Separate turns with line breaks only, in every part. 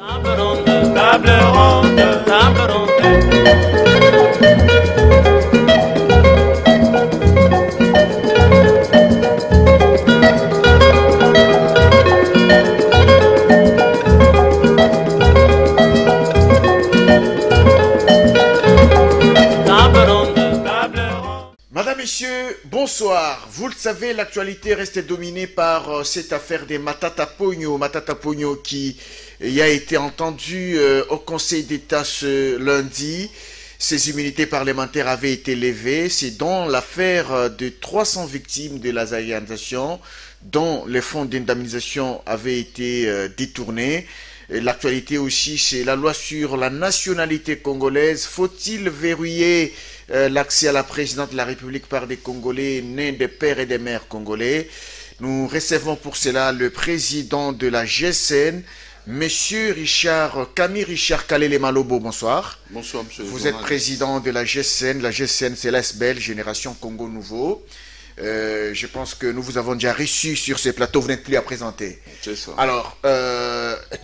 Table ronde, table ronde, table ronde.
Madame, Messieurs, bonsoir. Vous le savez, l'actualité reste dominée par cette affaire des Matata Pogno qui a été entendue au Conseil d'État ce lundi. Ses immunités parlementaires avaient été levées. C'est dans l'affaire de 300 victimes de la zaïanisation dont les fonds d'indemnisation avaient été détournés. L'actualité aussi, c'est la loi sur la nationalité congolaise. Faut-il verrouiller l'accès à la présidence de la République par des Congolais nés des pères et des mères congolais? Nous recevons pour cela le président de la GSN, Monsieur Camille Richard Kalele Malobo. Bonsoir.
Bonsoir, monsieur.
Vous êtes président de la GSN. La GSN, c'est l'ASBEL, Génération Congo Nouveau. Je pense que nous vous avons déjà reçu sur ces plateaux, vous n'êtes plus à présenter.
C'est ça.
Alors,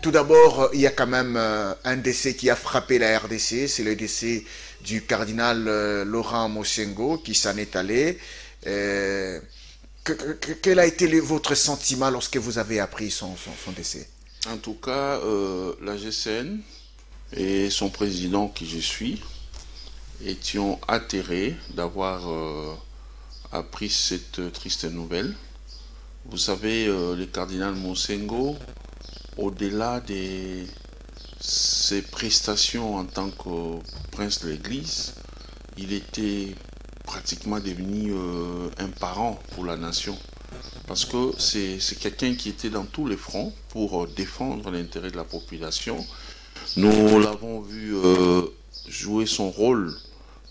tout d'abord, il y a quand même un décès qui a frappé la RDC, c'est le décès du cardinal Laurent Mosengo qui s'en est allé. Quel a été votre sentiment lorsque vous avez appris son décès?
En tout cas, la GSN et son président, qui je suis, étions atterrés d'avoir appris cette triste nouvelle. Vous savez, le cardinal Mosengo, au-delà de ses prestations en tant que prince de l'Église, il était pratiquement devenu un parent pour la nation. Parce que c'est quelqu'un qui était dans tous les fronts pour défendre l'intérêt de la population. Nous l'avons vu jouer son rôle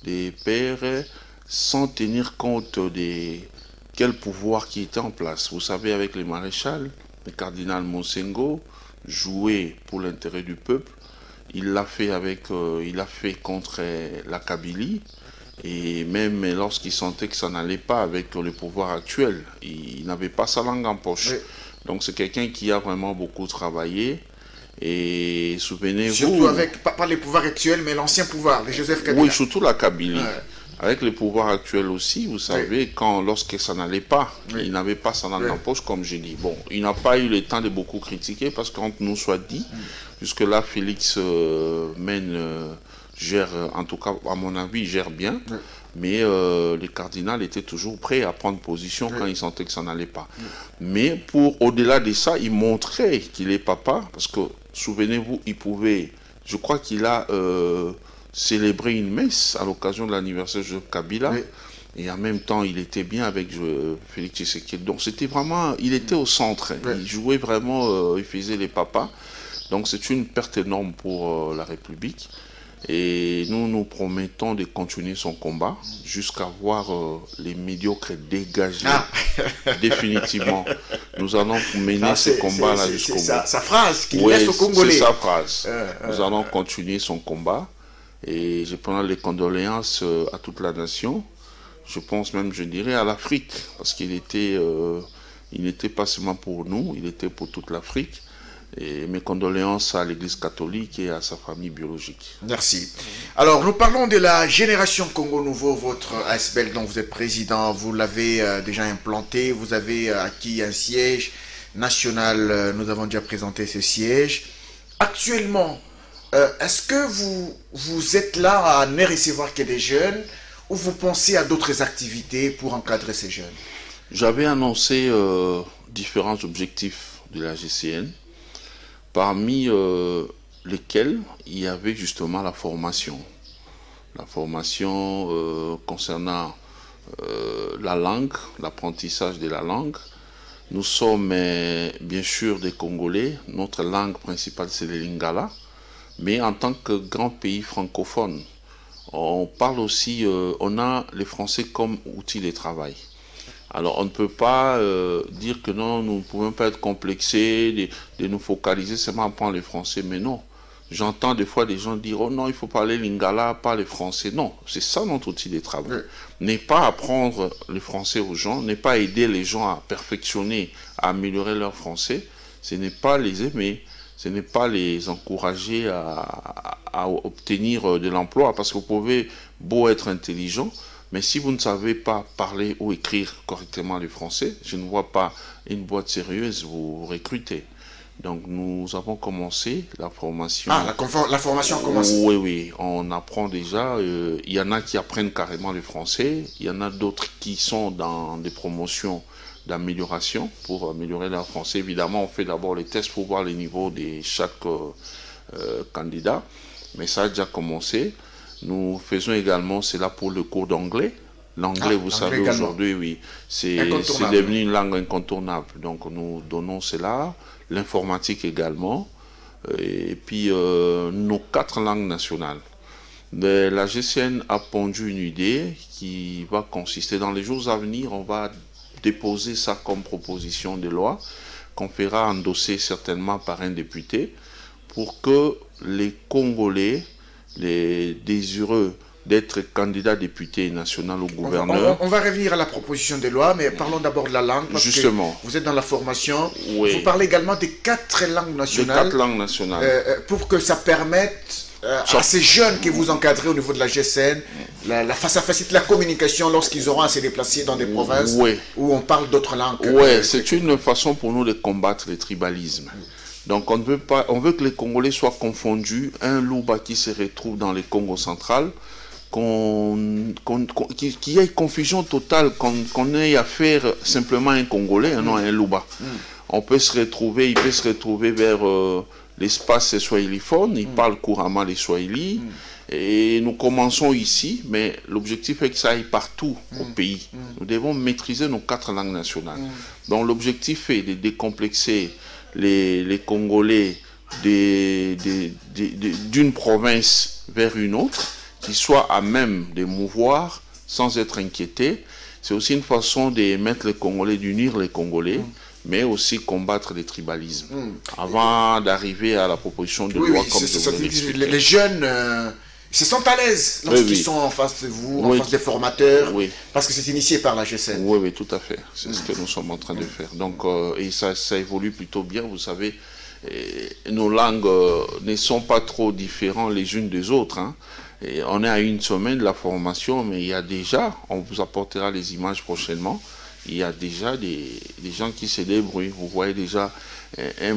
des pères sans tenir compte de quel pouvoir qui était en place. Vous savez, avec les maréchals, le cardinal Mosengo jouait pour l'intérêt du peuple. Il l'a fait contre la Kabylie. Et même lorsqu'il sentait que ça n'allait pas avec le pouvoir actuel, il n'avait pas sa langue en poche. Oui. Donc c'est quelqu'un qui a vraiment beaucoup travaillé. Et souvenez-vous...
Surtout avec, pas les pouvoirs actuels, mais l'ancien pouvoir, les Joseph Kabila.
Oui, surtout la Kabylie. Ouais. Avec les pouvoirs actuels aussi, vous savez, oui. Lorsque ça n'allait pas, oui. Il n'avait pas sa langue en poche, comme je dis. Bon, il n'a pas eu le temps de beaucoup critiquer, parce qu'entre nous soit dit, puisque là, Félix gère, en tout cas, à mon avis, gère bien, oui. Mais le cardinal était toujours prêt à prendre position quand il sentait que ça n'allait pas. Mais au-delà de ça, il montrait qu'il est papa, parce que, souvenez-vous, je crois qu'il a célébré une messe à l'occasion de l'anniversaire de Kabila, oui. Et en même temps, il était bien avec Félix Tshisekedi. Donc, c'était vraiment, il était au centre, oui. Il jouait vraiment, il faisait les papas. Donc, c'est une perte énorme pour la République. Et nous promettons de continuer son combat jusqu'à voir les médiocres dégagés définitivement. Nous allons mener ce combat-là jusqu'au bout.
C'est sa phrase qu'il laisse aux Congolais.
C'est sa phrase. Nous allons continuer son combat et je prends les condoléances à toute la nation. Je pense même, je dirais, à l'Afrique, parce qu'il il n'était pas seulement pour nous, il était pour toute l'Afrique. Et mes condoléances à l'Église catholique et à sa famille biologique.
Merci. Alors, nous parlons de la Génération Congo Nouveau, votre ASBEL dont vous êtes président. Vous l'avez déjà implanté, vous avez acquis un siège national. Nous avons déjà présenté ce siège. Actuellement, est-ce que vous êtes là à ne recevoir que des jeunes ou vous pensez à d'autres activités pour encadrer ces jeunes?
J'avais annoncé différents objectifs de la GCN. Parmi lesquels il y avait justement la formation. La formation concernant la langue, l'apprentissage de la langue. Nous sommes bien sûr des Congolais, notre langue principale c'est le Lingala, mais en tant que grand pays francophone, on parle aussi, on a les Français comme outil de travail. Alors on ne peut pas dire que non, nous ne pouvons pas être complexés, de nous focaliser seulement à apprendre le français, mais non. J'entends des fois des gens dire « Oh non, il faut parler lingala, pas le français ». Non, c'est ça notre outil de travail. N'est pas apprendre le français aux gens, n'est pas aider les gens à perfectionner, à améliorer leur français, ce n'est pas les aimer, ce n'est pas les encourager à obtenir de l'emploi, parce que vous pouvez beau être intelligent, mais si vous ne savez pas parler ou écrire correctement le français, je ne vois pas une boîte sérieuse vous recruter. Donc nous avons commencé la formation.
Ah, la formation a commencé.
Oui, oui, on apprend déjà. Il y en a qui apprennent carrément le français. Il y en a d'autres qui sont dans des promotions d'amélioration pour améliorer leur français. Évidemment, on fait d'abord les tests pour voir les niveaux de chaque candidat. Mais ça a déjà commencé. Nous faisons également cela pour le cours d'anglais. L'anglais, vous savez, aujourd'hui, oui, c'est devenu une langue incontournable. Donc, nous donnons cela, l'informatique également, et puis nos 4 langues nationales. Mais la GCN a pondu une idée qui va consister, dans les jours à venir, on va déposer ça comme proposition de loi, qu'on fera endosser certainement par un député, pour que les Congolais, les désireux d'être candidat député national au gouverneur.
On va revenir à la proposition de loi, mais parlons d'abord de la langue. Parce
Justement.
Que vous êtes dans la formation.
Oui.
Vous parlez également des 4 langues nationales.
Des 4 langues nationales.
Pour que ça permette à ces jeunes que vous encadrez au niveau de la GCN, la face-à-face, la communication lorsqu'ils auront à se déplacer dans des provinces où on parle d'autres langues.
Oui, c'est une façon pour nous de combattre le tribalisme. Donc on ne veut pas, on veut que les Congolais soient confondus. Un Louba qui se retrouve dans le Congo central, qu'il y ait confusion totale, qu'on ait affaire simplement à un Congolais, non à un Louba. On peut se retrouver, il peut se retrouver vers l'espace swahiliphone, il parle couramment les swahili, et nous commençons ici, mais l'objectif est que ça aille partout au pays. Nous devons maîtriser nos 4 langues nationales. Donc l'objectif est de décomplexer les Congolais d'une province vers une autre, qui soient à même de mouvoir sans être inquiétés. C'est aussi une façon de mettre les Congolais, d'unir les Congolais, mais aussi combattre les tribalismes. Avant d'arriver à la proposition de loi comme je vous l'ai expliqué.
Les jeunes se sentent à l'aise lorsqu'ils sont en face de vous, en face des formateurs, parce que c'est initié par la GCN.
Oui, oui, tout à fait. C'est ce que nous sommes en train de faire. Donc, et ça évolue plutôt bien, vous savez. Nos langues ne sont pas trop différentes les unes des autres. Et on est à une semaine de la formation, mais il y a déjà, on vous apportera les images prochainement, il y a déjà des gens qui se débrouillent. Vous voyez déjà un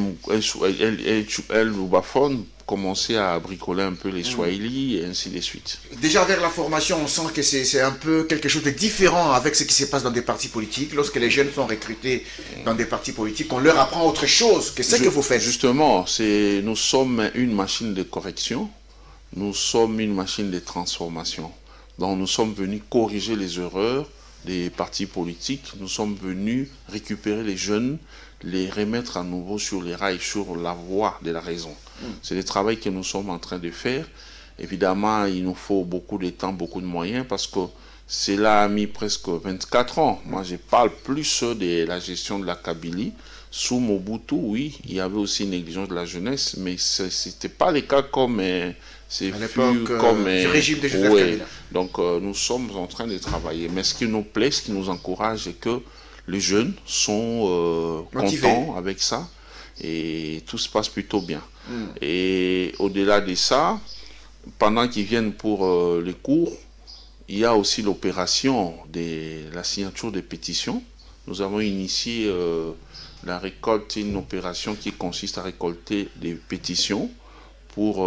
loubaphone commencer à bricoler un peu les swahili et ainsi de suite.
Déjà vers la formation, on sent que c'est un peu quelque chose de différent avec ce qui se passe dans des partis politiques. Lorsque les jeunes sont recrutés dans des partis politiques, on leur apprend autre chose que ce que vous faites.
Justement, nous sommes une machine de correction, nous sommes une machine de transformation. Donc nous sommes venus corriger les erreurs des partis politiques, nous sommes venus récupérer les jeunes, les remettre à nouveau sur les rails, sur la voie de la raison. C'est le travail que nous sommes en train de faire. Évidemment, il nous faut beaucoup de temps, beaucoup de moyens, parce que cela a mis presque 24 ans. Moi, je parle plus de la gestion de la Kabylie. Sous Mobutu, oui, il y avait aussi une négligence de la jeunesse, mais ce n'était pas le cas comme... c'est vu comme
du régime de Joseph Kabila.
Donc, nous sommes en train de travailler. Mais ce qui nous plaît, ce qui nous encourage, c'est que les jeunes sont contents avec ça et tout se passe plutôt bien. Et au-delà de ça, pendant qu'ils viennent pour les cours, il y a aussi l'opération de la signature des pétitions. Nous avons initié la récolte, une opération qui consiste à récolter des pétitions pour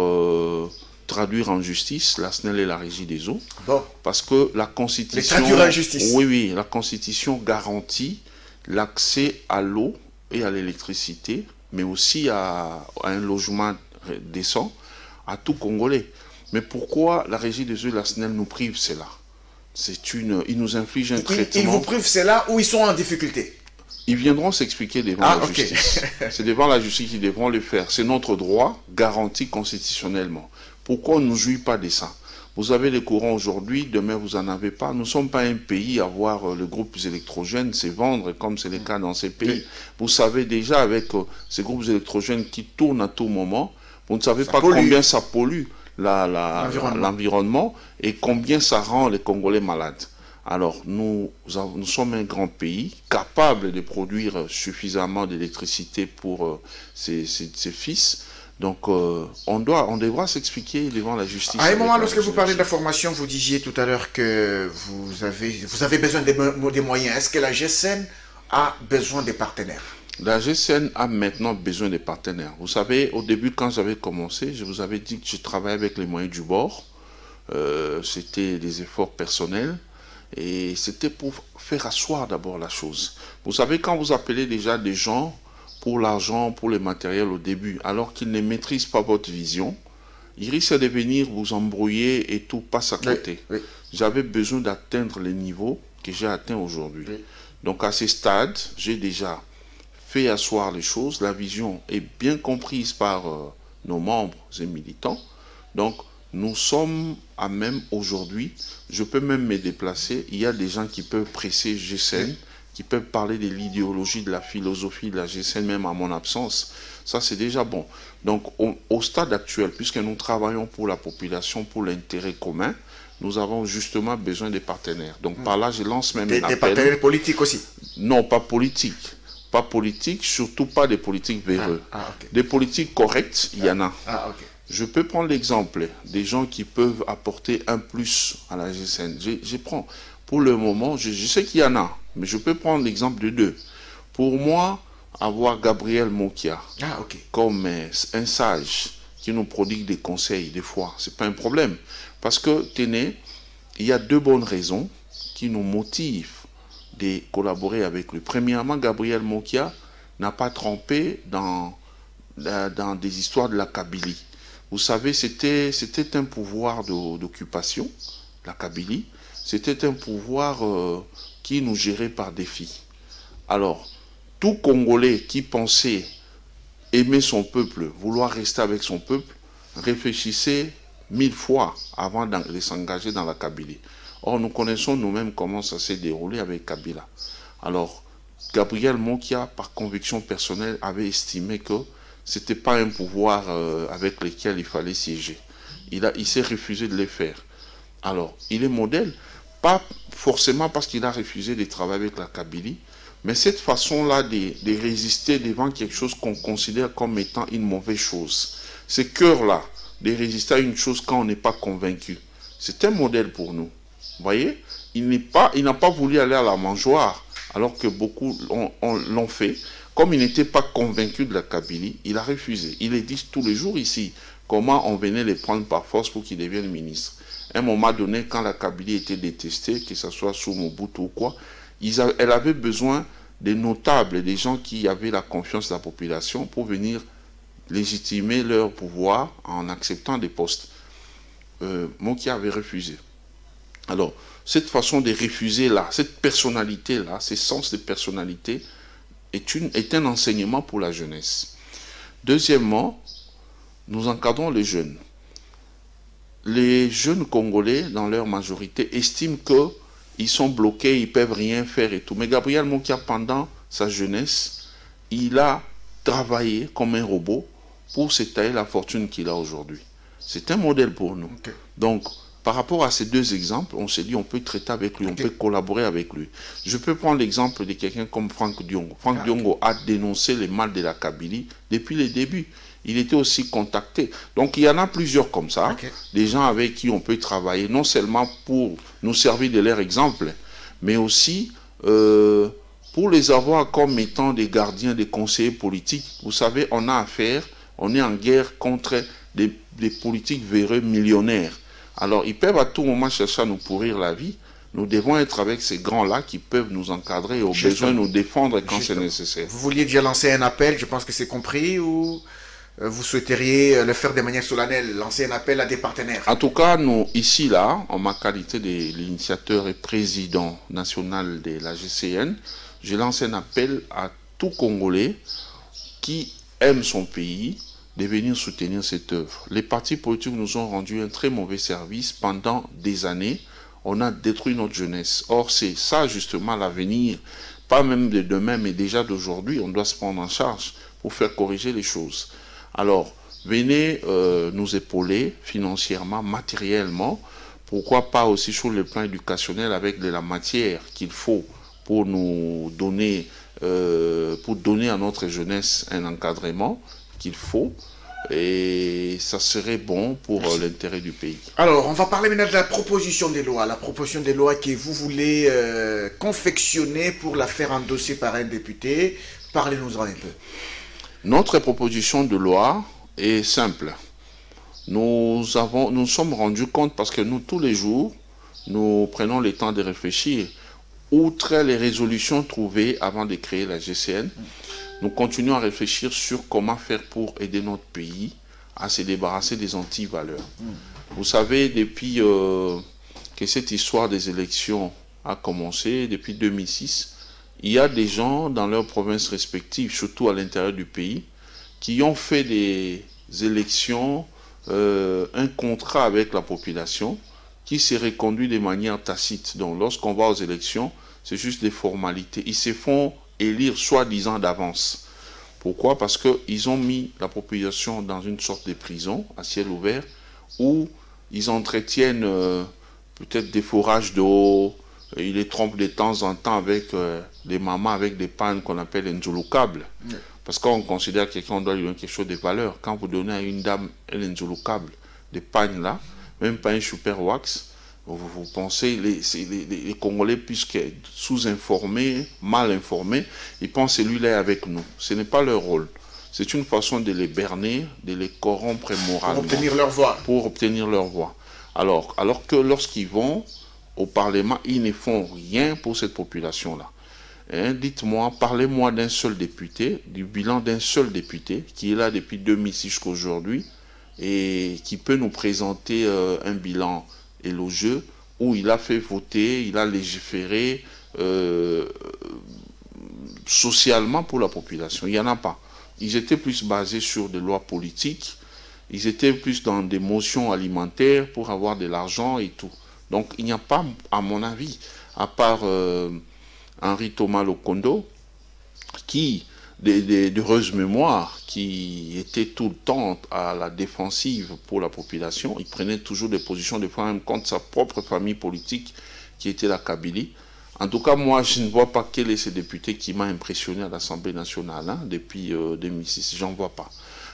traduire en justice la SNEL et la Régie des eaux. Parce que la Constitution...
Les traduire en justice.
Oui, la Constitution garantit l'accès à l'eau et à l'électricité, mais aussi à un logement décent à tout Congolais. Mais pourquoi la Régie des eaux et la SNEL nous prive cela? Ils nous infligent un traitement...
Ils vous privent cela ou ils sont en difficulté?
Ils viendront s'expliquer devant la justice. C'est devant la justice qu'ils devront le faire. C'est notre droit garanti constitutionnellement. Pourquoi on ne jouit pas de ça? Vous avez les courants aujourd'hui, demain vous n'en avez pas. Nous ne sommes pas un pays à voir les groupes électrogènes se vendre comme c'est le cas dans ces pays. Vous savez déjà avec ces groupes électrogènes qui tournent à tout moment, vous ne savez pas combien ça pollue l'environnement et combien ça rend les Congolais malades. Alors, nous sommes un grand pays capable de produire suffisamment d'électricité pour ses fils. Donc, on devra s'expliquer devant la justice.
À un moment, lorsque vous parlez de la formation, vous disiez tout à l'heure que vous avez besoin des moyens. Est-ce que la GSN a besoin des partenaires?
La GSN a maintenant besoin des partenaires. Vous savez, au début, quand j'avais commencé, je vous avais dit que je travaillais avec les moyens du bord. C'était des efforts personnels. Et c'était pour faire asseoir d'abord la chose. Vous savez, quand vous appelez déjà des gens pour l'argent, pour le matériel au début, alors qu'ils ne maîtrisent pas votre vision, ils risquent de venir vous embrouiller et tout passe à côté. Oui, oui. J'avais besoin d'atteindre les niveaux que j'ai atteints aujourd'hui. Oui. Donc à ce stade, j'ai déjà fait asseoir les choses. La vision est bien comprise par nos membres et militants. Donc, nous sommes à même aujourd'hui, je peux même me déplacer, il y a des gens qui peuvent presser GSN, qui peuvent parler de l'idéologie, de la philosophie de la GSN, même à mon absence. Ça, c'est déjà bon. Donc, au stade actuel, puisque nous travaillons pour la population, pour l'intérêt commun, nous avons justement besoin des partenaires. Donc, par là, je lance même un appel. Des
partenaires politiques aussi?
Non, pas politiques. Pas politiques, surtout pas des politiques véreux. Okay. Des politiques correctes, il y en a.
Okay.
Je peux prendre l'exemple des gens qui peuvent apporter un plus à la GSN. Je prends, pour le moment, je sais qu'il y en a, mais je peux prendre l'exemple de deux. Pour moi, avoir Gabriel Monkia comme un sage qui nous prodigue des conseils, des fois, ce n'est pas un problème. Parce que, tenez, il y a deux bonnes raisons qui nous motivent de collaborer avec lui. Premièrement, Gabriel Monkia n'a pas trempé dans des histoires de la Kabylie. Vous savez, c'était un pouvoir d'occupation, la Kabylie. C'était un pouvoir qui nous gérait par défi. Alors, tout Congolais qui pensait aimer son peuple, vouloir rester avec son peuple, réfléchissait 1000 fois avant de s'engager dans la Kabylie. Or, nous connaissons nous-mêmes comment ça s'est déroulé avec Kabila. Alors, Gabriel Monkia, par conviction personnelle, avait estimé que ce n'était pas un pouvoir avec lequel il fallait siéger. Il s'est refusé de le faire. Alors, il est modèle, pas forcément parce qu'il a refusé de travailler avec la Kabylie, mais cette façon-là de résister devant quelque chose qu'on considère comme étant une mauvaise chose. Ce cœur-là, de résister à une chose quand on n'est pas convaincu. C'est un modèle pour nous. Vous voyez, il n'a pas voulu aller à la mangeoire, alors que beaucoup l'ont fait. Comme il n'était pas convaincu de la Kabylie, il a refusé. Il est dit tous les jours ici comment on venait les prendre par force pour qu'ils deviennent ministres. À un moment donné, quand la Kabylie était détestée, que ce soit sous Mobutu ou quoi, elle avait besoin des notables, des gens qui avaient la confiance de la population pour venir légitimer leur pouvoir en acceptant des postes. Monkia avait refusé. Alors, cette façon de refuser là, cette personnalité-là, ce sens de personnalité, est un enseignement pour la jeunesse. Deuxièmement, nous encadrons les jeunes. Les jeunes Congolais, dans leur majorité, estiment qu'ils sont bloqués, ils ne peuvent rien faire et tout. Mais Gabriel Monkia, pendant sa jeunesse, il a travaillé comme un robot pour s'étaler la fortune qu'il a aujourd'hui. C'est un modèle pour nous. Okay. Donc, par rapport à ces deux exemples, on s'est dit on peut traiter avec lui, on peut collaborer avec lui. Je peux prendre l'exemple de quelqu'un comme Franck Diongo. Franck Diongo a dénoncé les mal de la Kabylie depuis le début. Il était aussi contacté. Donc il y en a plusieurs comme ça, des gens avec qui on peut travailler, non seulement pour nous servir de leur exemple, mais aussi pour les avoir comme étant des gardiens, des conseillers politiques. Vous savez, on a affaire, on est en guerre contre des politiques véreux millionnaires. Alors, ils peuvent à tout moment chercher à nous pourrir la vie. Nous devons être avec ces grands-là qui peuvent nous encadrer et au besoin nous défendre quand c'est nécessaire.
Vous vouliez déjà lancer un appel, je pense que c'est compris, ou vous souhaiteriez le faire de manière solennelle, lancer un appel à des partenaires?
En tout cas, nous, ici, là, en ma qualité de l'initiateur et président national de la GCN, je lance un appel à tout Congolais qui aime son pays, de venir soutenir cette œuvre. Les partis politiques nous ont rendu un très mauvais service pendant des années. On a détruit notre jeunesse. Or, c'est ça justement l'avenir, pas même de demain, mais déjà d'aujourd'hui. On doit se prendre en charge pour faire corriger les choses. Alors, venez nous épauler financièrement, matériellement, pourquoi pas aussi sur le plan éducationnel avec de la matière qu'il faut pour nous donner, pour donner à notre jeunesse un encadrement qu'il faut. Et ça serait bon pour l'intérêt du pays.
Alors, on va parler maintenant de la proposition des lois. La proposition des lois que vous voulez confectionner pour la faire endosser par un député. Parlez-nous-en un peu.
Notre proposition de loi est simple. Nous sommes rendus compte, parce que nous, tous les jours, nous prenons le temps de réfléchir. Outre les résolutions trouvées avant de créer la GCN, nous continuons à réfléchir sur comment faire pour aider notre pays à se débarrasser des anti-valeurs. Vous savez, depuis que cette histoire des élections a commencé, depuis 2006, il y a des gens dans leurs provinces respectives, surtout à l'intérieur du pays, qui ont fait des élections, un contrat avec la population, qui s'est conduit de manière tacite. Donc lorsqu'on va aux élections, c'est juste des formalités. Ils se font élire soi-disant d'avance. Pourquoi? Parce qu'ils ont mis la population dans une sorte de prison à ciel ouvert où ils entretiennent peut-être des forages d'eau, ils les trompent de temps en temps avec des mamans avec des pannes qu'on appelle injouloukables. Parce qu'on considère que quelqu'un doit lui donner quelque chose de valeur. Quand vous donnez à une dame un injouloukable, des pannes là, même pas un super wax, vous pensez, les Congolais, puisque sous-informés, mal informés, ils pensent que celui-là est avec nous. Ce n'est pas leur rôle. C'est une façon de les berner, de les corrompre moralement.
Pour obtenir leur voix.
Pour obtenir leur voix. Alors que lorsqu'ils vont au Parlement, ils ne font rien pour cette population-là. Hein, dites-moi, parlez-moi d'un seul député, du bilan d'un seul député, qui est là depuis 2006 jusqu'à aujourd'hui, et qui peut nous présenter un bilan élogieux, où il a fait voter, il a légiféré socialement pour la population. Il n'y en a pas. Ils étaient plus basés sur des lois politiques, ils étaient plus dans des motions alimentaires pour avoir de l'argent et tout. Donc il n'y a pas, à mon avis, à part Henri Thomas Lokondo, qui, d'heureuse mémoire, qui était tout le temps à la défensive pour la population. Il prenait toujours des positions, des fois même contre sa propre famille politique, qui était la Kabylie. En tout cas, moi, je ne vois pas quel est ce député qui m'a impressionné à l'Assemblée nationale depuis 2006. J'en vois pas.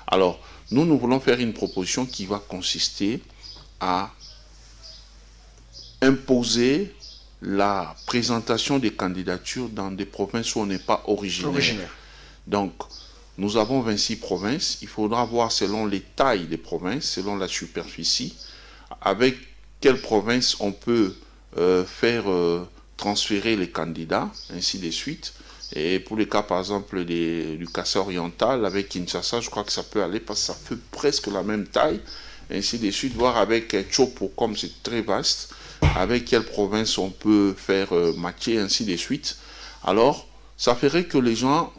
Alors, nous voulons faire une proposition qui va consister à imposer la présentation des candidatures dans des provinces où on n'est pas originaire. Donc, nous avons 26 provinces. Il faudra voir selon les tailles des provinces, selon la superficie, avec quelle province on peut faire transférer les candidats, ainsi de suite. Et pour les cas, par exemple, du Kassai oriental, avec Kinshasa, je crois que ça peut aller, parce que ça fait presque la même taille, ainsi de suite. Voir avec Chopo, comme c'est très vaste, avec quelle province on peut faire matcher, ainsi de suite. Alors, ça ferait que les gens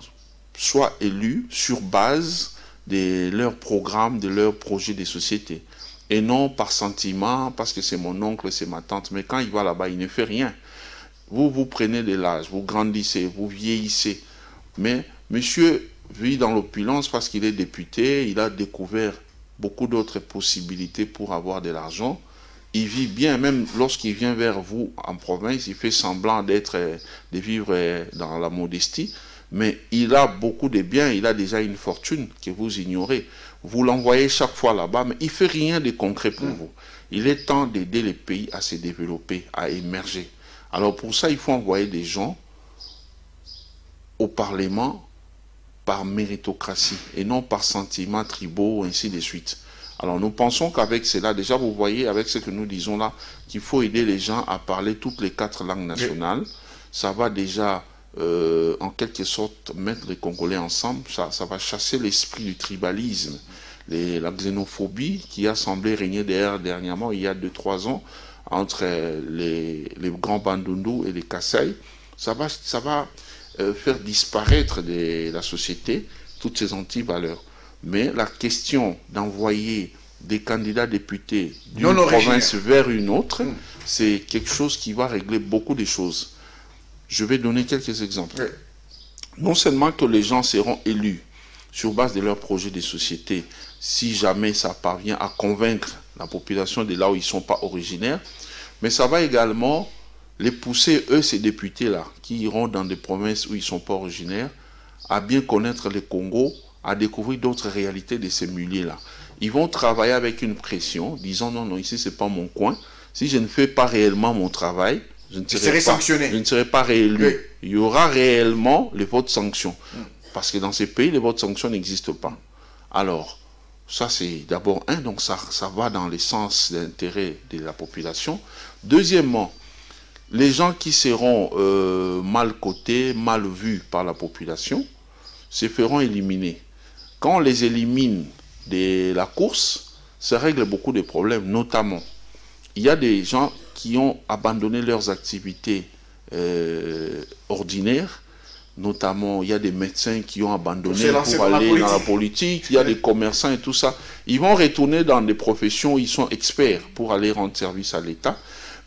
soient élus sur base de leurs programmes, de leurs projets de société. Et non par sentiment, parce que c'est mon oncle, c'est ma tante. Mais quand il va là-bas, il ne fait rien. Vous prenez de l'âge, vous grandissez, vous vieillissez. Mais monsieur vit dans l'opulence parce qu'il est député, il a découvert beaucoup d'autres possibilités pour avoir de l'argent. Il vit bien, même lorsqu'il vient vers vous en province, il fait semblant de vivre dans la modestie. Mais il a beaucoup de biens, il a déjà une fortune que vous ignorez. Vous l'envoyez chaque fois là-bas, mais il ne fait rien de concret pour vous. Il est temps d'aider les pays à se développer, à émerger. Alors pour ça, il faut envoyer des gens au Parlement par méritocratie et non par sentiments tribaux, ainsi de suite. Alors nous pensons qu'avec cela, déjà vous voyez avec ce que nous disons là, qu'il faut aider les gens à parler toutes les 4 langues nationales. Ça va déjà en quelque sorte mettre les Congolais ensemble, ça va chasser l'esprit du tribalisme, la xénophobie qui a semblé régner dernièrement, il y a 2-3 ans, entre les grands Bandundu et les Kassai. Ça va faire disparaître de la société toutes ces anti-valeurs. Mais la question d'envoyer des candidats députés d'une province vers une autre, c'est quelque chose qui va régler beaucoup de choses. Je vais donner quelques exemples. Non seulement que les gens seront élus sur base de leur projet de société, si jamais ça parvient à convaincre la population de là où ils ne sont pas originaires, mais ça va également les pousser, eux, ces députés-là, qui iront dans des provinces où ils ne sont pas originaires, à bien connaître le Congo, à découvrir d'autres réalités de ces milieux-là. Ils vont travailler avec une pression, disant non, non, ici, ce n'est pas mon coin. Si je ne fais pas réellement mon travail, je ne serai pas réélu. Oui. Il y aura réellement les votes sanctions. Parce que dans ces pays, les votes sanctions n'existent pas. Alors, ça c'est d'abord un, donc ça va dans le sens d'intérêt de la population. Deuxièmement, les gens qui seront mal cotés, mal vus par la population, se feront éliminer. Quand on les élimine de la course, ça règle beaucoup de problèmes, notamment. Il y a des gens qui ont abandonné leurs activités ordinaires, notamment il y a des médecins qui ont abandonné pour aller dans la politique, il y a des commerçants et tout ça. Ils vont retourner dans des professions où ils sont experts pour aller rendre service à l'État.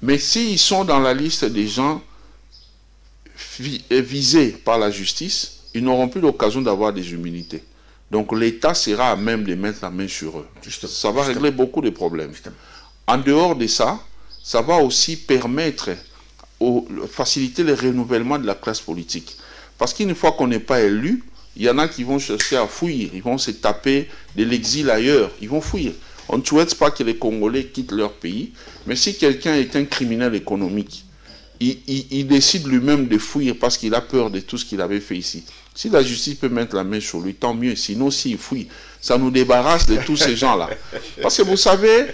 Mais s'ils sont dans la liste des gens visés par la justice, ils n'auront plus l'occasion d'avoir des immunités. Donc l'État sera à même de mettre la main sur eux. Ça va régler beaucoup de problèmes. En dehors de ça, ça va aussi permettre, faciliter le renouvellement de la classe politique. Parce qu'une fois qu'on n'est pas élu, il y en a qui vont chercher à fuir. Ils vont se taper de l'exil ailleurs. Ils vont fuir. On ne souhaite pas que les Congolais quittent leur pays. Mais si quelqu'un est un criminel économique, il décide lui-même de fuir parce qu'il a peur de tout ce qu'il avait fait ici. Si la justice peut mettre la main sur lui, tant mieux. Sinon, s'il fuit, ça nous débarrasse de tous ces gens-là. Parce que vous savez,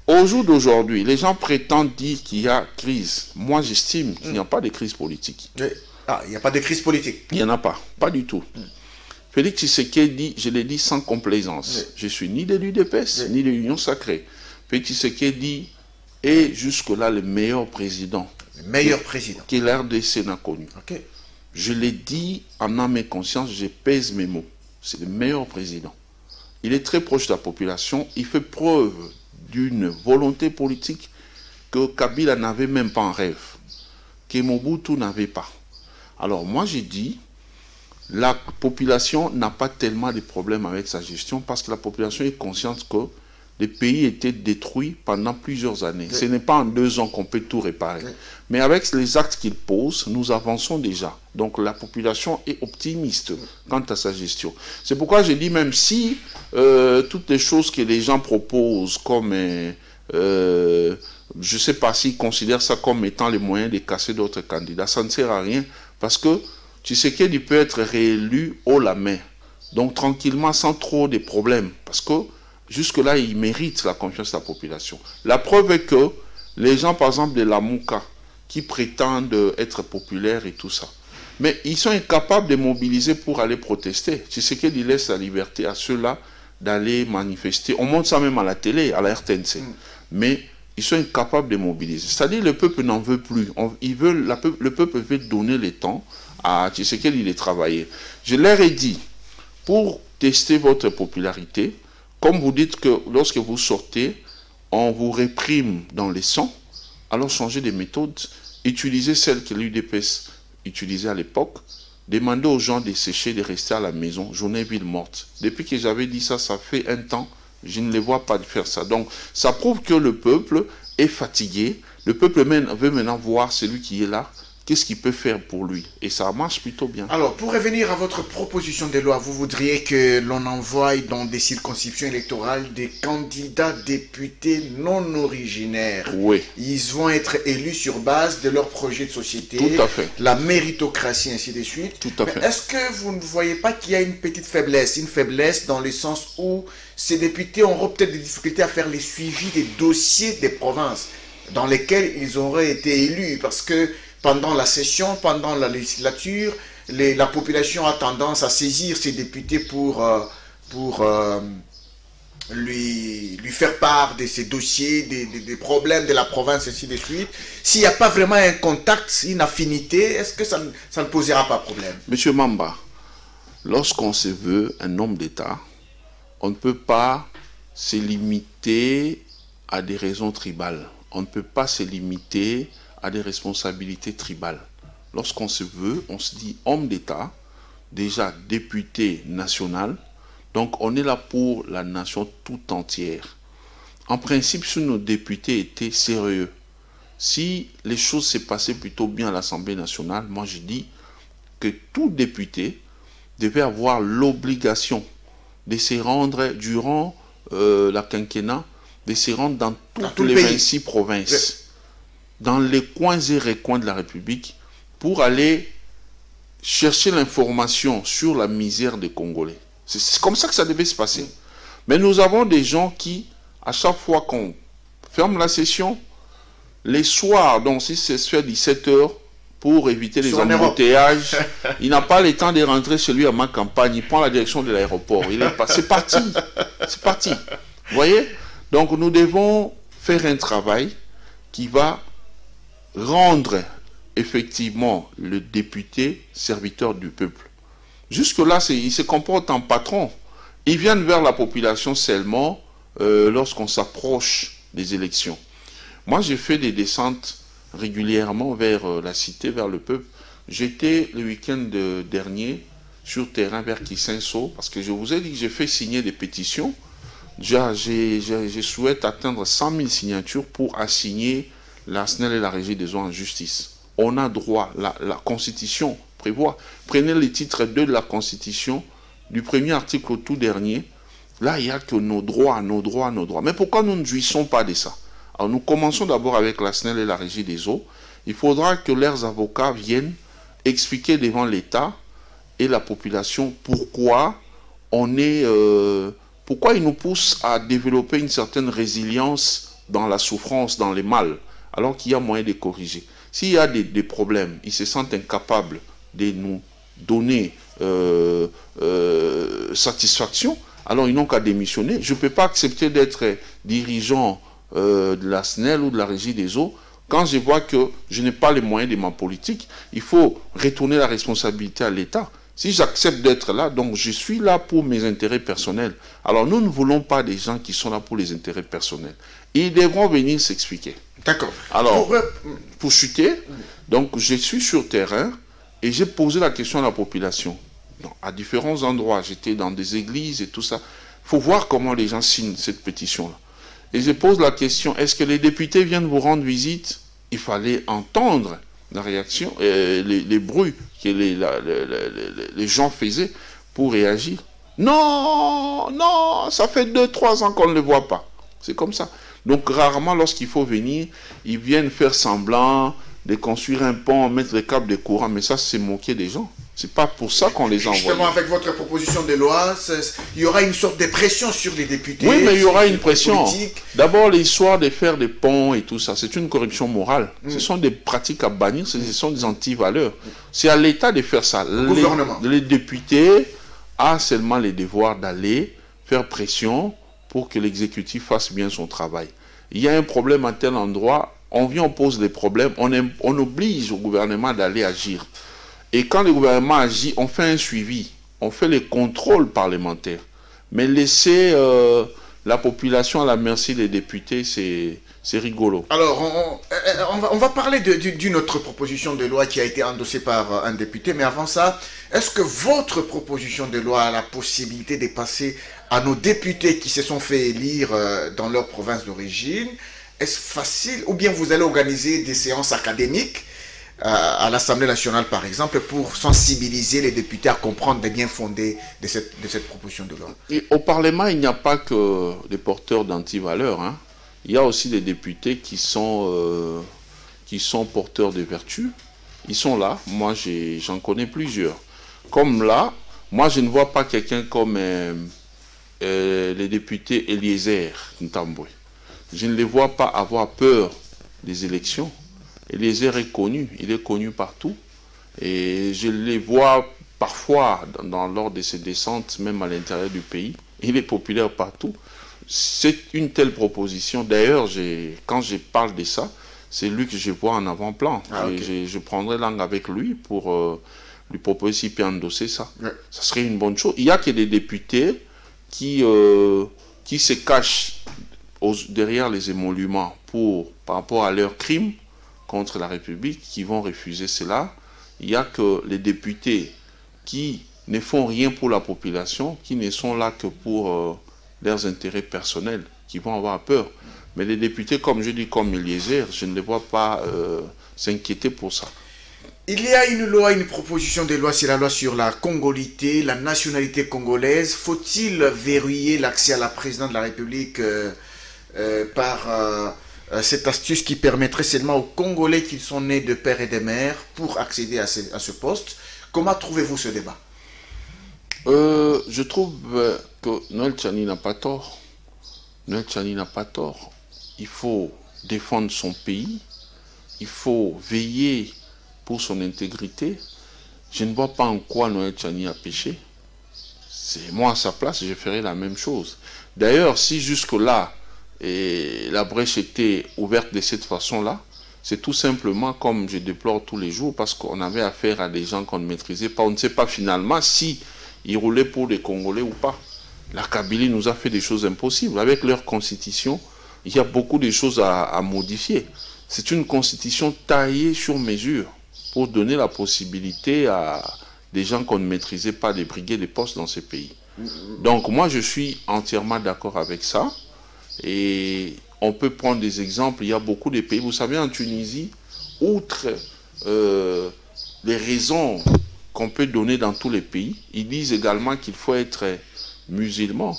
au jour d'aujourd'hui, les gens prétendent dire qu'il y a crise. Moi, j'estime qu'il n'y a pas de crise politique.
Ah, il n'y a pas de crise politique.
Il n'y en a pas, pas du tout. Félix Tshisekedi, je l'ai dit sans complaisance. Je suis ni de l'UDPS, ni de l'Union Sacrée. Félix Tshisekedi est jusque-là le meilleur président.
Le meilleur président.
Que l'RDC n'a connu.
Okay.
Je l'ai dit en âme et conscience, je pèse mes mots. C'est le meilleur président. Il est très proche de la population. Il fait preuve d'une volonté politique que Kabila n'avait même pas en rêve. Que Mobutu n'avait pas. Alors moi j'ai dit, la population n'a pas tellement de problèmes avec sa gestion parce que la population est consciente que le pays était détruit pendant plusieurs années. Ce n'est pas en 2 ans qu'on peut tout réparer. Mais avec les actes qu'il pose, nous avançons déjà. Donc la population est optimiste quant à sa gestion. C'est pourquoi je dis, même si toutes les choses que les gens proposent comme... je ne sais pas s'ils considèrent ça comme étant les moyens de casser d'autres candidats, ça ne sert à rien. Parce que Tshisekedi peut être réélu haut la main. Donc tranquillement, sans trop de problèmes. Parce que jusque-là, il mérite la confiance de la population. La preuve est que les gens, par exemple, de la Mouka, qui prétendent être populaires et tout ça, mais ils sont incapables de mobiliser pour aller protester. Tshisekedi laisse la liberté à ceux-là d'aller manifester. On montre ça même à la télé, à la RTNC. Mais ils sont incapables de mobiliser. C'est-à-dire le peuple n'en veut plus. Le peuple veut donner le temps à Tshisekedi de travailler. Je leur ai dit, pour tester votre popularité, comme vous dites que lorsque vous sortez, on vous réprime dans les sons, alors changez de méthode, utilisez celle que l'UDPS utilisait à l'époque, demandez aux gens de sécher, de rester à la maison, journée ville morte. Depuis que j'avais dit ça, ça fait un temps, je ne les vois pas faire ça. Donc, ça prouve que le peuple est fatigué. Le peuple veut maintenant voir celui qui est là. Qu'est-ce qu'il peut faire pour lui? Et ça marche plutôt bien.
Alors, pour revenir à votre proposition de loi, vous voudriez que l'on envoie dans des circonscriptions électorales des candidats députés non originaires.
Oui.
Ils vont être élus sur base de leur projet de société.
Tout à fait.
La méritocratie, ainsi de suite.
Tout à fait.
Est-ce que vous ne voyez pas qu'il y a une petite faiblesse? Une faiblesse dans le sens où ces députés auront peut-être des difficultés à faire les suivis des dossiers des provinces dans lesquels ils auraient été élus. Parce que pendant la session, pendant la législature, la population a tendance à saisir ces députés pour lui faire part de ces dossiers, des problèmes de la province, ainsi de suite. S'il n'y a pas vraiment un contact, une affinité, est-ce que ça ne posera pas problème?
Monsieur Mamba, lorsqu'on se veut un homme d'État, on ne peut pas se limiter à des raisons tribales. On ne peut pas se limiter à des responsabilités tribales. Lorsqu'on se veut, on se dit homme d'État, déjà député national, donc on est là pour la nation tout entière. en principe, si nos députés étaient sérieux, si les choses s'est passées plutôt bien à l'Assemblée nationale, moi je dis que tout député devait avoir l'obligation de se rendre durant la quinquennat, de se rendre dans toutes les 26 provinces, dans les coins et recoins de la République, pour aller chercher l'information sur la misère des Congolais. C'est comme ça que ça devait se passer. Mais nous avons des gens qui, à chaque fois qu'on ferme la session, les soirs, donc si c'est fait 17h, pour éviter les embouteillages, il n'a pas le temps de rentrer chez lui à ma campagne, il prend la direction de l'aéroport. C'est parti. C'est parti. Vous voyez? Donc nous devons faire un travail qui va rendre effectivement le député serviteur du peuple. Jusque-là, il se comporte en patron. Ils viennent vers la population seulement lorsqu'on s'approche des élections. Moi, j'ai fait des descentes régulièrement vers la cité, vers le peuple. J'étais le week-end dernier sur terrain vers Kisenso, parce que je vous ai dit que j'ai fait signer des pétitions. Déjà, je souhaite atteindre 100 000 signatures pour assigner la SNEL et la Régie des eaux en justice. On a droit, la Constitution prévoit. Prenez le titre 2 de la Constitution, du premier article au tout dernier. Là, il n'y a que nos droits, nos droits, nos droits. Mais pourquoi nous ne jouissons pas de ça? Alors, nous commençons d'abord avec la SNEL et la Régie des eaux. Il faudra que leurs avocats viennent expliquer devant l'État et la population pourquoi pourquoi ils nous poussent à développer une certaine résilience dans la souffrance, dans les mal, alors qu'il y a moyen de corriger. S'il y a des problèmes, ils se sentent incapables de nous donner satisfaction, alors ils n'ont qu'à démissionner. Je ne peux pas accepter d'être dirigeant de la SNEL ou de la Régie des eaux quand je vois que je n'ai pas les moyens de ma politique. Il faut retourner la responsabilité à l'État. Si j'accepte d'être là, donc je suis là pour mes intérêts personnels. Alors nous ne voulons pas des gens qui sont là pour les intérêts personnels. Ils devront venir s'expliquer.
D'accord.
Alors, pour chuter, donc je suis sur terrain et j'ai posé la question à la population. Donc, à différents endroits, j'étais dans des églises et tout ça. Il faut voir comment les gens signent cette pétition-là. Et je pose la question, est-ce que les députés viennent vous rendre visite? Il fallait entendre la réaction, les bruits que les gens faisaient pour réagir. Non, non, ça fait 2-3 ans qu'on ne le voit pas. C'est comme ça. Donc rarement, lorsqu'il faut venir, ils viennent faire semblant de construire un pont, mettre les câbles de courant, mais ça, c'est moquer des gens. C'est pas pour ça qu'on les envoie.
Justement, avec votre proposition de loi, il y aura une sorte de pression sur les députés.
Oui, mais il y aura une pression. D'abord, l'histoire de faire des ponts et tout ça, c'est une corruption morale. Ce sont des pratiques à bannir, ce sont des anti-valeurs. C'est à l'État de faire ça. Les députés ont seulement le devoir d'aller faire pression pour que l'exécutif fasse bien son travail. Il y a un problème à tel endroit, on vient, on pose des problèmes, on oblige au gouvernement d'aller agir. Et quand le gouvernement agit, on fait un suivi, on fait les contrôles parlementaires. Mais laisser la population à la merci des députés, c'est rigolo.
Alors, on va parler d'une autre proposition de loi qui a été endossée par un député. Mais avant ça, est-ce que votre proposition de loi a la possibilité de passer à nos députés qui se sont fait élire dans leur province d'origine? Est-ce facile? Ou bien vous allez organiser des séances académiques à l'Assemblée nationale, par exemple, pour sensibiliser les députés à comprendre les bien fondés de cette proposition de loi?
Et au Parlement, il n'y a pas que des porteurs d'antivaleurs. Hein. Il y a aussi des députés qui sont porteurs de vertus. Ils sont là. Moi, j'en connais plusieurs. Comme là, moi, je ne vois pas quelqu'un comme les députés Eliezer Ntambwe. Je ne les vois pas avoir peur des élections. Eliezer est connu, il est connu partout. Et je les vois parfois lors de ses descentes, même à l'intérieur du pays. Il est populaire partout. C'est une telle proposition. D'ailleurs, quand je parle de ça, c'est lui que je vois en avant-plan. Ah, okay. Je prendrai langue avec lui pour lui proposer s'il peut endosser ça. Ouais. Ça serait une bonne chose. Il n'y a que des députés qui se cachent derrière les émoluments par rapport à leurs crimes contre la République, qui vont refuser cela. Il n'y a que les députés qui ne font rien pour la population, qui ne sont là que pour leurs intérêts personnels qui vont avoir peur. Mais les députés, comme je dis, comme Eliezer, je ne les vois pas s'inquiéter pour ça.
Il y a une loi, une proposition de loi, c'est la loi sur la congolité, la nationalité congolaise. Faut-il verrouiller l'accès à la présidence de la République par cette astuce qui permettrait seulement aux Congolais qui sont nés de père et de mère pour accéder à ce poste? Comment trouvez-vous ce débat?
Je trouve que Noël Tchani n'a pas tort. Noël Tchani n'a pas tort. Il faut défendre son pays. Il faut veiller pour son intégrité. Je ne vois pas en quoi Noël Tchani a péché. C'est moi à sa place, je ferais la même chose. D'ailleurs, si jusque-là, la brèche était ouverte de cette façon-là, c'est tout simplement comme je déplore tous les jours, parce qu'on avait affaire à des gens qu'on ne maîtrisait pas. On ne sait pas finalement si ils roulaient pour les Congolais ou pas. La Kabylie nous a fait des choses impossibles. Avec leur constitution, il y a beaucoup de choses à modifier. C'est une constitution taillée sur mesure pour donner la possibilité à des gens qu'on ne maîtrisait pas de briguer des postes dans ces pays. Donc moi, je suis entièrement d'accord avec ça. Et on peut prendre des exemples. Il y a beaucoup de pays. Vous savez, en Tunisie, outre les raisons qu'on peut donner dans tous les pays, ils disent également qu'il faut être musulman.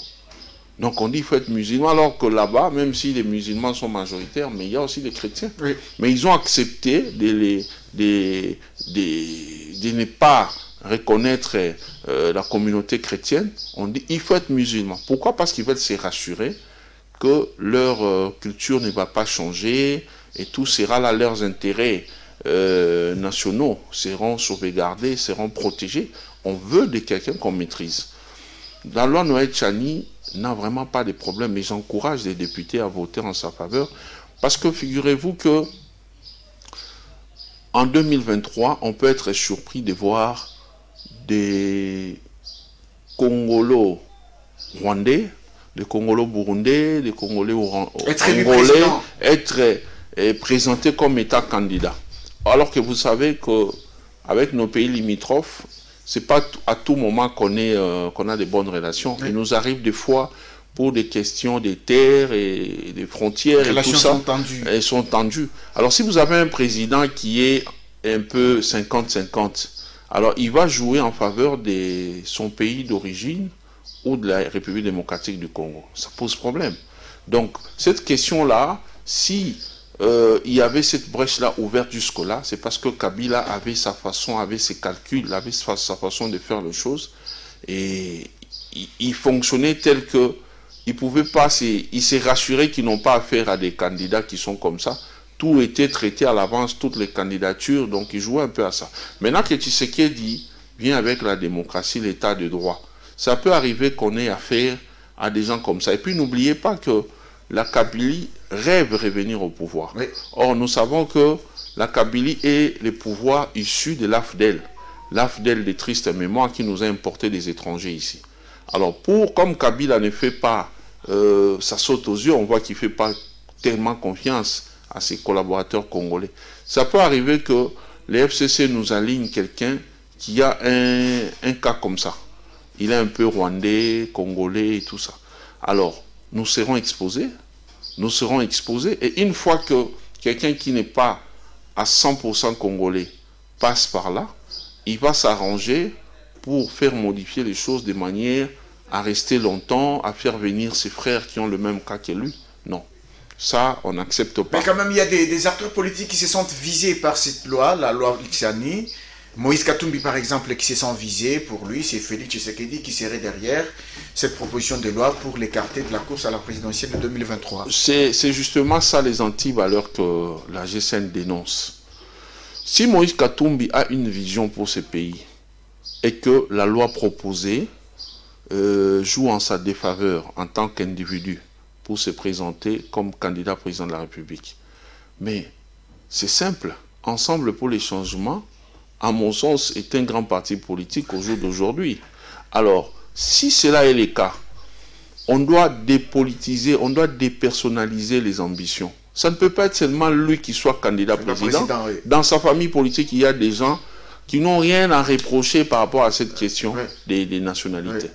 Donc on dit qu'il faut être musulman, alors que là-bas, même si les musulmans sont majoritaires, mais il y a aussi les chrétiens. Oui. Mais ils ont accepté de ne pas reconnaître la communauté chrétienne. On dit qu'il faut être musulman. Pourquoi? Parce qu'ils veulent se rassurer que leur culture ne va pas changer et tout sera là, leurs intérêts nationaux seront sauvegardés, seront protégés. On veut de quelqu'un qu'on maîtrise. La loi Noël Tchani n'a vraiment pas de problème, mais j'encourage les députés à voter en sa faveur, parce que figurez-vous que en 2023, on peut être surpris de voir des Congolo-Rwandais, des Congolo-Burundais, des Congolais être présentés comme État candidat. Alors que vous savez qu'avec nos pays limitrophes, c'est pas à tout moment qu'on a de bonnes relations. Oui. Il nous arrive des fois, pour des questions des terres et des frontières et tout ça, elles sont tendues. Alors si vous avez un président qui est un peu 50-50, alors il va jouer en faveur de son pays d'origine ou de la République démocratique du Congo. Ça pose problème. Donc cette question-là, si il y avait cette brèche-là ouverte jusque-là, c'est parce que Kabila avait sa façon, avait ses calculs, avait sa façon de faire les choses, et il fonctionnait tel que il pouvait pas, il s'est rassuré qu'ils n'ont pas affaire à des candidats qui sont comme ça. Tout était traité à l'avance, toutes les candidatures, donc il jouait un peu à ça. Maintenant que Tshisekedi vient avec la démocratie, l'état de droit, ça peut arriver qu'on ait affaire à des gens comme ça. Et puis n'oubliez pas que la Kabylie rêve de revenir au pouvoir. Oui. Or, nous savons que la Kabylie est le pouvoir issu de l'AFDEL. L'AFDEL des tristes mémoires qui nous a importé des étrangers ici. Alors, comme Kabila ne fait pas, ça saute aux yeux, on voit qu'il ne fait pas tellement confiance à ses collaborateurs congolais. Ça peut arriver que les FCC nous alignent quelqu'un qui a un cas comme ça. Il est un peu rwandais, congolais et tout ça. Alors, nous serons exposés. Et une fois que quelqu'un qui n'est pas à 100% congolais passe par là, il va s'arranger pour faire modifier les choses de manière à rester longtemps, à faire venir ses frères qui ont le même cas que lui. Non, ça, on n'accepte pas.
Mais quand même, il y a des acteurs politiques qui se sentent visés par cette loi, la loi Tchani. Moïse Katumbi, par exemple, qui se sent visé, pour lui, c'est Félix Tshisekedi qui serait derrière cette proposition de loi pour l'écarter de la course à la présidentielle de 2023.
C'est justement ça les anti-valeurs que la GCN dénonce. Si Moïse Katumbi a une vision pour ce pays et que la loi proposée joue en sa défaveur en tant qu'individu pour se présenter comme candidat président de la République, mais c'est simple, Ensemble pour les changements, à mon sens, est un grand parti politique au jour d'aujourd'hui. Alors, si cela est le cas, on doit dépolitiser, on doit dépersonnaliser les ambitions. Ça ne peut pas être seulement lui qui soit candidat président. Oui. Dans sa famille politique, il y a des gens qui n'ont rien à reprocher par rapport à cette question des nationalités. Oui.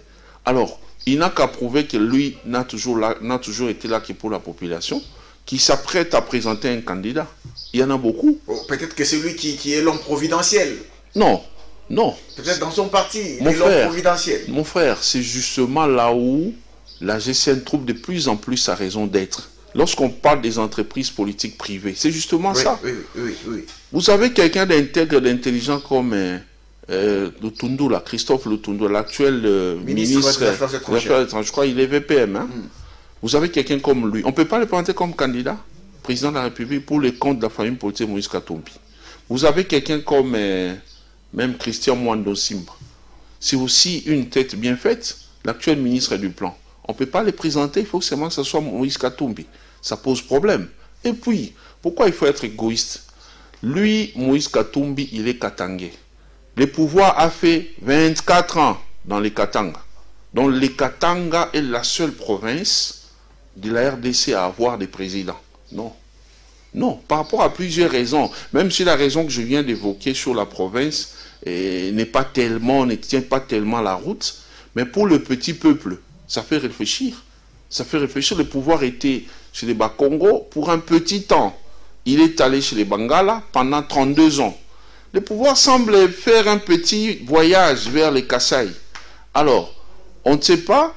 Alors, il n'a qu'à prouver que lui n'a toujours été là que pour la population, qui s'apprête à présenter un candidat. Il y en a beaucoup.
Oh, peut-être que c'est lui qui est l'homme providentiel.
Non, non.
Peut-être dans son parti, il est l'homme providentiel.
Mon frère, c'est justement là où la GCN trouve de plus en plus sa raison d'être. Lorsqu'on parle des entreprises politiques privées, c'est justement ça.
Oui.
Vous avez quelqu'un d'intègre, d'intelligent comme Lutundu, Christophe Lutundu, l'actuel ministre des Affaires étrangères. Je crois qu'il est VPM. Hein? Vous avez quelqu'un comme lui. On ne peut pas le présenter comme candidat, président de la République, pour les comptes de la famille politique Moïse Katumbi. Vous avez quelqu'un comme même Christian Mwando Simba. C'est aussi une tête bien faite, l'actuel ministre du Plan. On ne peut pas les présenter, il faut seulement que ce soit Moïse Katumbi. Ça pose problème. Et puis, pourquoi il faut être égoïste? Lui, Moïse Katumbi, il est katangé. Le pouvoir a fait 24 ans dans les Katanga. Donc les Katanga est la seule province de la RDC à avoir des présidents. Non. Non, par rapport à plusieurs raisons. Même si la raison que je viens d'évoquer sur la province ne tient pas tellement la route, mais pour le petit peuple, ça fait réfléchir. Ça fait réfléchir. Le pouvoir était chez les Bakongo pour un petit temps. Il est allé chez les Bangala pendant 32 ans. Le pouvoir semble faire un petit voyage vers les Kasaï. Alors, on ne sait pas,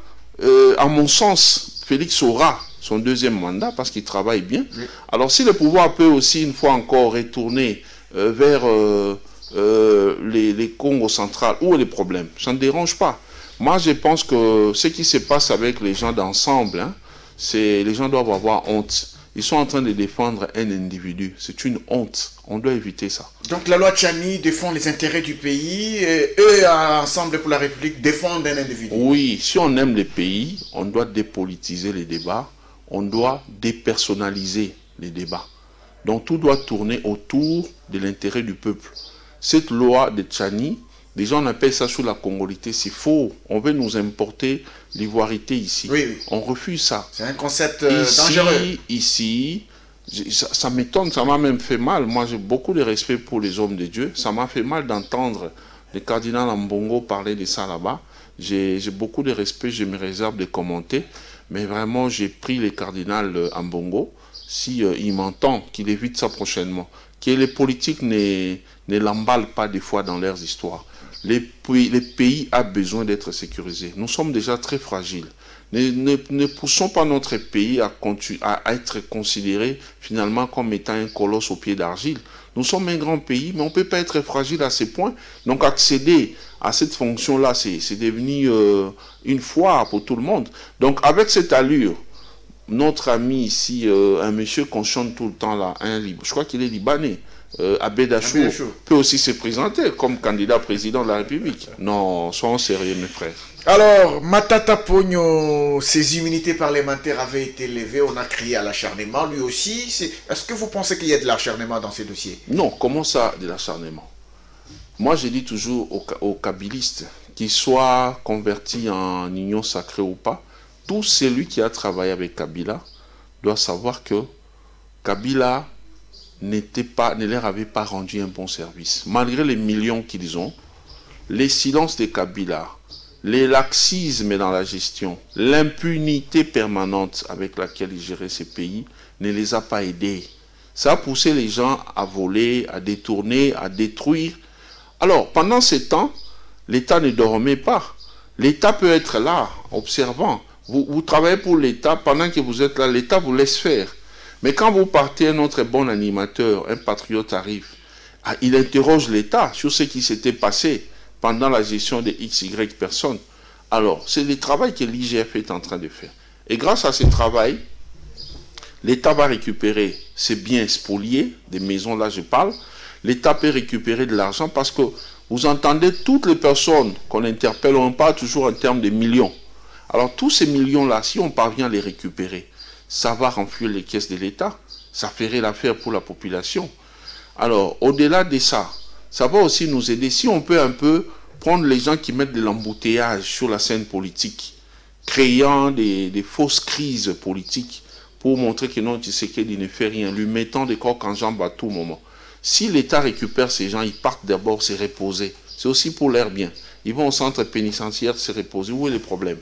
à mon sens, Félix aura son deuxième mandat parce qu'il travaille bien. Oui. Alors, si le pouvoir peut aussi, une fois encore, retourner vers les Congos centrales, où est le problème? Ça ne dérange pas. Moi, je pense que ce qui se passe avec les gens d'ensemble, hein, c'est les gens doivent avoir honte. Ils sont en train de défendre un individu. C'est une honte. On doit éviter ça. Donc la loi Tchani défend les intérêts du pays et eux, Ensemble pour la République, défendent un individu. Oui, si on aime le pays, on doit dépolitiser les débats. On doit dépersonnaliser les débats. Donc tout doit tourner autour de l'intérêt du peuple. Cette loi de Tchani, les gens appellent ça sous la congolité, c'est faux. On veut nous importer l'ivoirité ici. Oui, oui. On refuse ça. C'est un concept dangereux. Ici, ça m'étonne, ça m'a même fait mal. Moi, j'ai beaucoup de respect pour les hommes de Dieu. Ça m'a fait mal d'entendre le cardinal Ambongo parler de ça là-bas. J'ai beaucoup de respect, je me réserve de commenter. Mais vraiment, j'ai pris le cardinal Ambongo. Si il m'entend, qu'il évite ça prochainement. Que les politiques ne l'emballent pas des fois dans leurs histoires. Les pays ont besoin d'être sécurisés. Nous sommes déjà très fragiles. Ne poussons pas notre pays à être considéré finalement comme étant un colosse au pied d'argile. Nous sommes un grand pays, mais on ne peut pas être fragile à ce point. Donc accéder à cette fonction-là, c'est devenu une foire pour tout le monde. Donc avec cette allure, notre ami ici, un monsieur qu'on chante tout le temps là, je crois qu'il est libanais, Abedachou peut aussi se présenter comme candidat président de la République. Non, soyons sérieux mes frères. Alors, Matata Pogno, ses immunités parlementaires avaient été levées, on a crié à l'acharnement, lui aussi. Est-ce que vous pensez qu'il y a de l'acharnement dans ces dossiers? Non, comment ça, de l'acharnement? Moi, je dis toujours aux kabylistes, qu'ils soient convertis en union sacrée ou pas, tout celui qui a travaillé avec Kabila doit savoir que Kabila ne leur avait pas rendu un bon service. Malgré les millions qu'ils ont, les silences de Kabila, les laxismes dans la gestion, l'impunité permanente avec laquelle il gérait ces pays ne les a pas aidés. Ça a poussé les gens à voler, à détourner, à détruire. Alors, pendant ce temps, l'État ne dormait pas. L'État peut être là, observant. Vous travaillez pour l'État, pendant que vous êtes là, l'État vous laisse faire. Mais quand vous partez, un autre bon animateur, un patriote arrive, il interroge l'État sur ce qui s'était passé pendant la gestion de XY personnes. Alors, c'est le travail que l'IGF est en train de faire. Et grâce à ce travail, l'État va récupérer ses biens spoliés, des maisons là je parle, l'État peut récupérer de l'argent parce que vous entendez toutes les personnes qu'on interpelle, on parle toujours en termes de millions. Alors tous ces millions-là, si on parvient à les récupérer, ça va renflouer les caisses de l'État, ça ferait l'affaire pour la population. Alors, au-delà de ça, ça va aussi nous aider. Si on peut un peu prendre les gens qui mettent de l'embouteillage sur la scène politique, créant des fausses crises politiques pour montrer que non, Tshisekedi ne fait rien, lui mettant des coques en jambes à tout moment. Si l'État récupère ces gens, ils partent d'abord se reposer. C'est aussi pour leur bien. Ils vont au centre pénitentiaire se reposer. Où est le problème?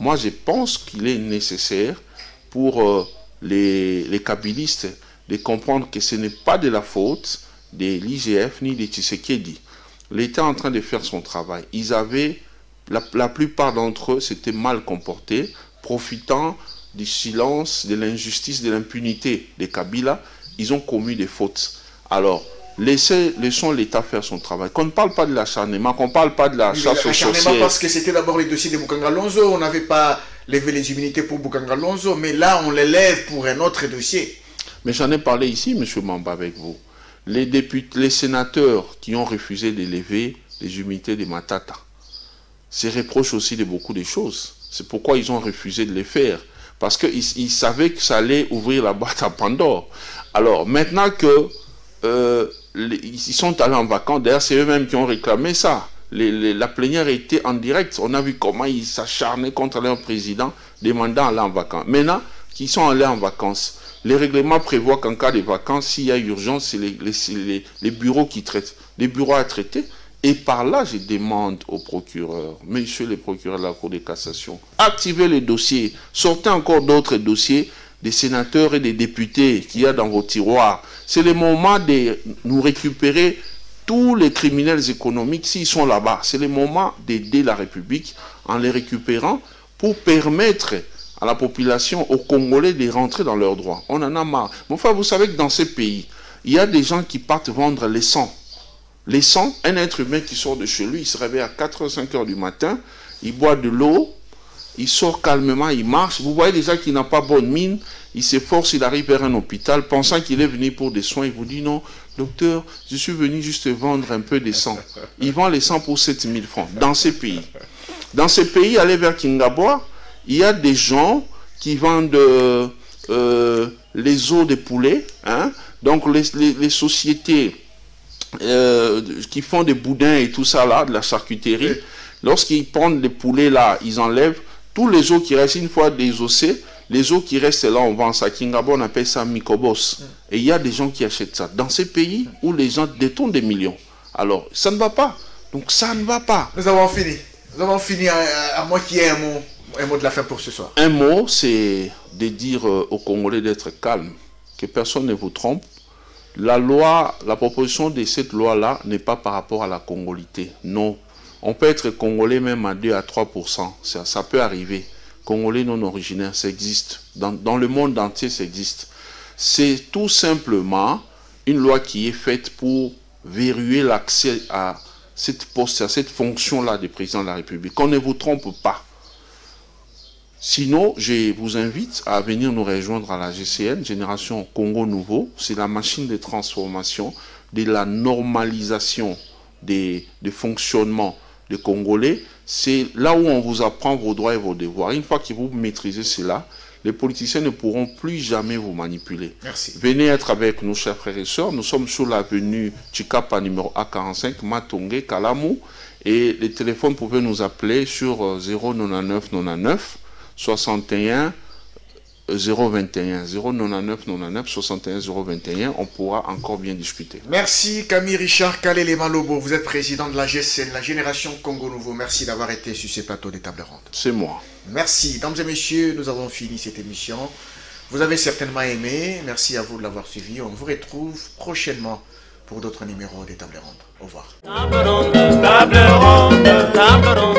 Moi, je pense qu'il est nécessaire pour les kabylistes de comprendre que ce n'est pas de la faute de l'IGF ni de Tshisekedi. L'État est en train de faire son travail. Ils avaient, la plupart d'entre eux s'étaient mal comportés, profitant du silence, de l'injustice, de l'impunité des Kabila. Ils ont commis des fautes. Alors, laissons l'État faire son travail. Qu'on ne parle pas de l'acharnement, qu'on ne parle pas de la chasse aux sorcières.
Parce que c'était d'abord les dossiers de Bokanga Lonzo. On n'avait pas levé les immunités pour Bokanga Lonzo, mais là, on les lève pour un autre dossier.
Mais j'en ai parlé ici, M. Mamba, avec vous. Les députés, les sénateurs qui ont refusé de lever les immunités de Matata, se reprochent aussi de beaucoup de choses. C'est pourquoi ils ont refusé de les faire. Parce qu'ils savaient que ça allait ouvrir la boîte à Pandore. Alors, maintenant que ils sont allés en vacances, d'ailleurs, c'est eux-mêmes qui ont réclamé ça. La plénière était en direct. On a vu comment ils s'acharnaient contre leur président, demandant d'aller en vacances. Maintenant qu'ils sont allés en vacances, les règlements prévoient qu'en cas de vacances, s'il y a urgence, c'est les bureaux qui traitent, les bureaux à traiter. Et par là, je demande aux procureurs, messieurs les procureurs de la Cour de cassation, activez les dossiers, sortez encore d'autres dossiers des sénateurs et des députés qu'il y a dans vos tiroirs. C'est le moment de nous récupérer tous les criminels économiques s'ils sont là-bas. C'est le moment d'aider la République en les récupérant pour permettre à la population, aux Congolais, de rentrer dans leurs droits. On en a marre. Mais enfin, vous savez que dans ces pays, il y a des gens qui partent vendre les sangs. Les sangs, un être humain qui sort de chez lui, il se réveille à 4h, 5h du matin, il boit de l'eau, il sort calmement, il marche. Vous voyez des gens qui n'ont pas bonne mine, il s'efforce, il arrive vers un hôpital, pensant qu'il est venu pour des soins. Il vous dit non, docteur, je suis venu juste vendre un peu de sang. Il vend les sangs pour 7000 francs dans ces pays. Dans ces pays, allez vers Kingaboa, il y a des gens qui vendent les os de poulet, hein? Donc les sociétés qui font des boudins et tout ça là, de la charcuterie, lorsqu'ils prennent les poulets là, ils enlèvent tous les os qui restent, une fois désossés, les os qui restent là, on vend ça. Kingabo, on appelle ça Mikobos. Et il y a des gens qui achètent ça. Dans ces pays où les gens détournent des millions. Alors, ça ne va pas. Donc, ça ne va pas.
Nous avons fini. Nous avons fini, à moins qu'il y ait un mot de la fin pour ce soir.
Un mot, c'est de dire aux Congolais d'être calmes, que personne ne vous trompe. La loi, la proposition de cette loi-là n'est pas par rapport à la congolité. Non. On peut être Congolais même à 2 à 3%. Ça peut arriver. Congolais non originaires, ça existe. Dans le monde entier, ça existe. C'est tout simplement une loi qui est faite pour verrouiller l'accès à cette poste, à cette fonction-là du président de la République. Qu'on ne vous trompe pas. Sinon, je vous invite à venir nous rejoindre à la GCN, Génération Congo Nouveau. C'est la machine de transformation, de la normalisation des fonctionnements des Congolais. C'est là où on vous apprend vos droits et vos devoirs. Une fois que vous maîtrisez cela, les politiciens ne pourront plus jamais vous manipuler.
Merci.
Venez être avec nous, chers frères et sœurs. Nous sommes sur l'avenue Chikapa numéro A45, Matongé, Kalamou. Et les téléphones, vous pouvez nous appeler sur 099 99 61 021. 099 99 61 021. On pourra encore bien discuter.
Merci Camille Richard Kalele Malobo. Vous êtes président de la GCN, la Génération Congo Nouveau. Merci d'avoir été sur ces plateaux des tables rondes.
C'est moi.
Merci. Mesdames et messieurs, nous avons fini cette émission. Vous avez certainement aimé. Merci à vous de l'avoir suivi. On vous retrouve prochainement pour d'autres numéros des tables rondes. Au revoir.
Table ronde, table ronde, table ronde.